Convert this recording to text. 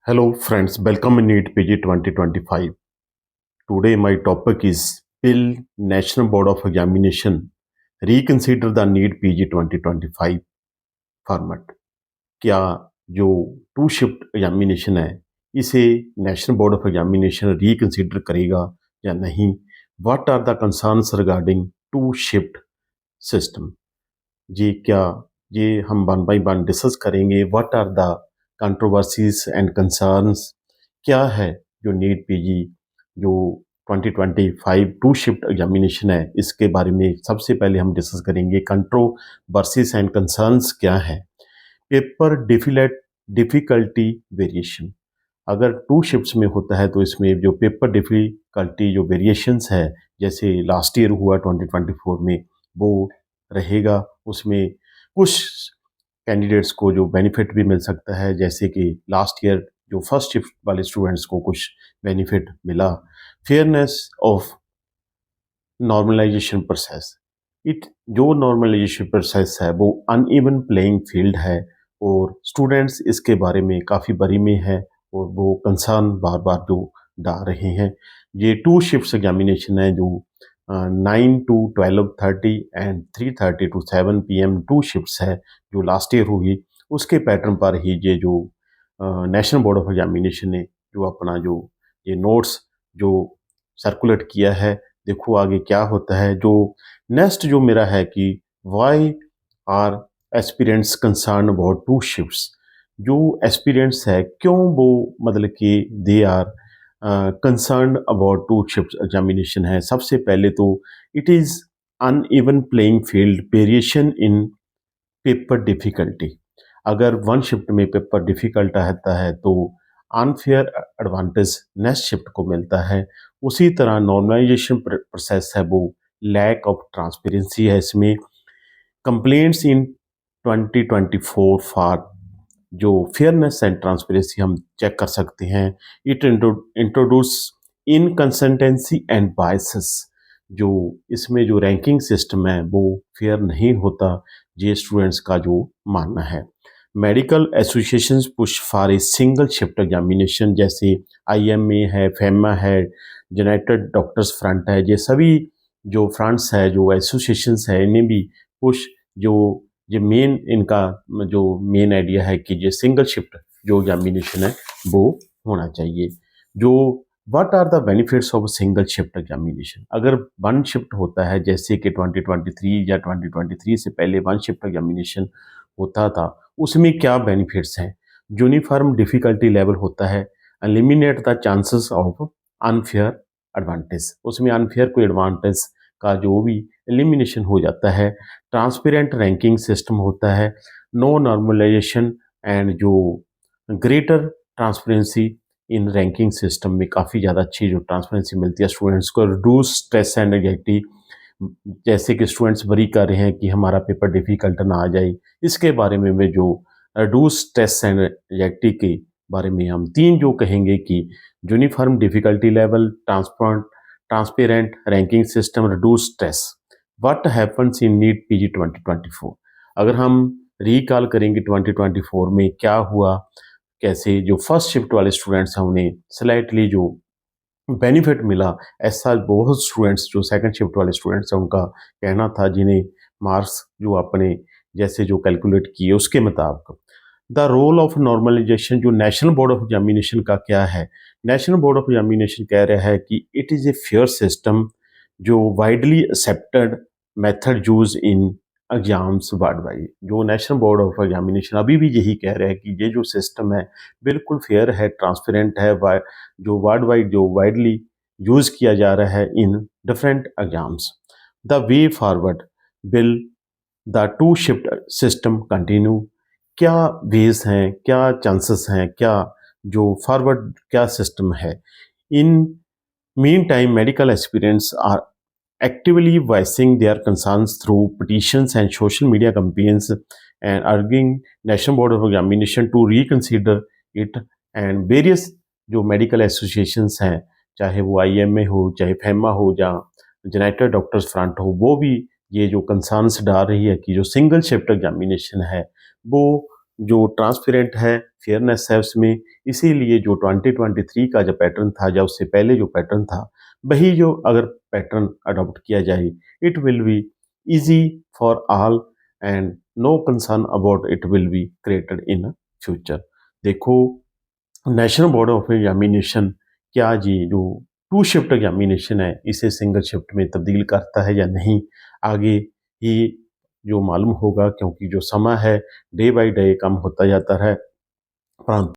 Hello friends, welcome in NEET PG 2025. Today my topic is Bill National Board of Examination reconsider the NEET PG 2025 format. क्या जो to shift examination है इसे national board of examination reconsider करेगा या नहीं? What are the concerns regarding to shift system? जी क्या ये हम वन बाय वन डिस्कस करेंगे। What are the controversies and concerns? क्या है जो नीट पीजी जो 2025 टू शिफ्ट एग्जामिनेशन है इसके बारे में सबसे पहले हम डिस्कस करेंगे। कंट्रोवर्सीज एंड कंसर्न्स क्या है? Paper difficulty variation. अगर टू शिफ्ट्स में होता है तो इसमें जो पेपर डिफिकल्टी जो वेरिएशंस है जैसे लास्ट ईयर हुआ 2024 में वो रहेगा। उसमें कुछ कैंडिडेट्स को जो बेनिफिट भी मिल सकता है, जैसे कि लास्ट ईयर जो फर्स्ट शिफ्ट वाले स्टूडेंट्स को कुछ बेनिफिट मिला। Fairness of normalisation process. It जो नॉर्मलाइजेशन प्रोसेस है वो अनइवन प्लेइंग फील्ड है और स्टूडेंट्स इसके बारे में काफ़ी बरी में है और वो कंसर्न बार बार जो डाल रहे हैं। ये टू शिफ्ट्स एग्जामिनेशन है जो 9 to 12:30 and 3:30 to 7 PM two shifts है जो लास्ट ईयर हुई। उसके पैटर्न पर ही ये जो नेशनल बोर्ड ऑफ एग्जामिनेशन ने जो अपना जो ये नोट्स जो सर्कुलेट किया है, देखो आगे क्या होता है। जो नेक्स्ट जो मेरा है कि why are aspirants concern about two shifts. जो एस्पिरेंट्स है क्यों वो मतलब कि they are concern about two shift examination है। सबसे पहले तो it is uneven playing field, variation in paper difficulty. अगर वन शिफ्ट में पेपर डिफ़िकल्ट आता है तो अनफेयर एडवांटेज नेक्स्ट शिफ्ट को मिलता है। उसी तरह नॉर्मलाइजेशन प्रोसेस है वो लैक ऑफ ट्रांसपेरेंसी है इसमें। कंप्लेंट्स इन 2024 फॉर जो फेयरनेस एंड ट्रांसपेरेंसी हम चेक कर सकते हैं। It introduce inconsistency and biases. जो इसमें जो रैंकिंग सिस्टम है वो फेयर नहीं होता, ये स्टूडेंट्स का जो मानना है। Medical associations push for a single shift examination, जैसे आईएमए है, फेमा है, यूनाइटेड डॉक्टर्स फ्रंट है, ये सभी जो फ्रंट्स है जो एसोसिएशंस है इन्हें भी पुश जो ये मेन इनका जो मेन आइडिया है कि ये सिंगल शिफ्ट जो एग्जामिनेशन है वो होना चाहिए। जो what are the benefits of single shift examination? अगर वन शिफ्ट होता है जैसे कि 2023 या 2023 से पहले वन शिफ्ट एग्जामिनेशन होता था, उसमें क्या बेनिफिट्स हैं? यूनिफॉर्म डिफिकल्टी लेवल होता है, eliminate the chances of unfair advantage. उसमें अनफेयर कोई एडवांटेज का जो भी एलिमिनेशन हो जाता है। ट्रांसपेरेंट रैंकिंग सिस्टम होता है, नो नॉर्मलाइजेशन एंड जो greater transparency in ranking system में काफ़ी ज़्यादा अच्छी जो ट्रांसपेरेंसी मिलती है स्टूडेंट्स को। रिड्यूस स्ट्रेस एंड एंग्जाइटी, जैसे कि स्टूडेंट्स वरी कर रहे हैं कि हमारा पेपर डिफ़िकल्ट ना आ जाए, इसके बारे में वे जो रिड्यूस स्ट्रेस एंड एंग्जाइटी के बारे में हम तीन जो कहेंगे कि uniform difficulty level, transparent ranking system, reduce stress. What happens in NEET PG 2024? अगर हम रिकॉल करेंगे 2024 में क्या हुआ, कैसे जो फर्स्ट शिफ्ट वाले स्टूडेंट्स हैं उन्हें स्लाइटली जो बेनिफिट मिला, ऐसा बहुत स्टूडेंट्स जो सेकंड शिफ्ट वाले स्टूडेंट्स हैं उनका कहना था, जिन्हें मार्क्स जो अपने जैसे जो कैलकुलेट किए उसके मुताबिक। द रोल ऑफ नॉर्मलाइजेशन जो नेशनल बोर्ड ऑफ एग्जामिनेशन का क्या है? नेशनल बोर्ड ऑफ एग्जामिनेशन कह रहा है कि it is a fair system जो widely accepted method use in exams worldwide. जो नेशनल बोर्ड ऑफ एग्जामिनेशन अभी भी यही कह रहा है कि ये जो सिस्टम है बिल्कुल फेयर है, ट्रांसपेरेंट है, जो वर्ल्ड वाइड जो वाइडली यूज़ किया जा रहा है in different exams. The way forward bill the two shift system continue. क्या वेज हैं, क्या चांसेस हैं, क्या जो फॉरवर्ड क्या सिस्टम है? In meantime medical experience are actively voicing their concerns through petitions and social media campaigns and urging National Board of Examination to reconsider it। and various जो medical associations हैं, चाहे वो IMA हो, चाहे FEMA हो, या United doctors front हो, वो भी ये जो कंसर्न्स डाल रही है कि जो सिंगल शिफ्ट एग्जामिनेशन है वो जो ट्रांसपेरेंट है, फेयरनेस है उसमें, इसीलिए जो 2023 का जो पैटर्न था या उससे पहले जो पैटर्न था, वही जो अगर पैटर्न अडॉप्ट किया जाए, it will be easy for all and no concern about it will be created in future. देखो, नेशनल बोर्ड ऑफ एग्जामिनेशन क्या जी जो टू शिफ्ट एग्जामिनेशन है, इसे सिंगल शिफ्ट में तब्दील करता है या नहीं, आगे ही जो मालूम होगा, क्योंकि जो समय है डे बाय डे कम होता जाता है। परंतु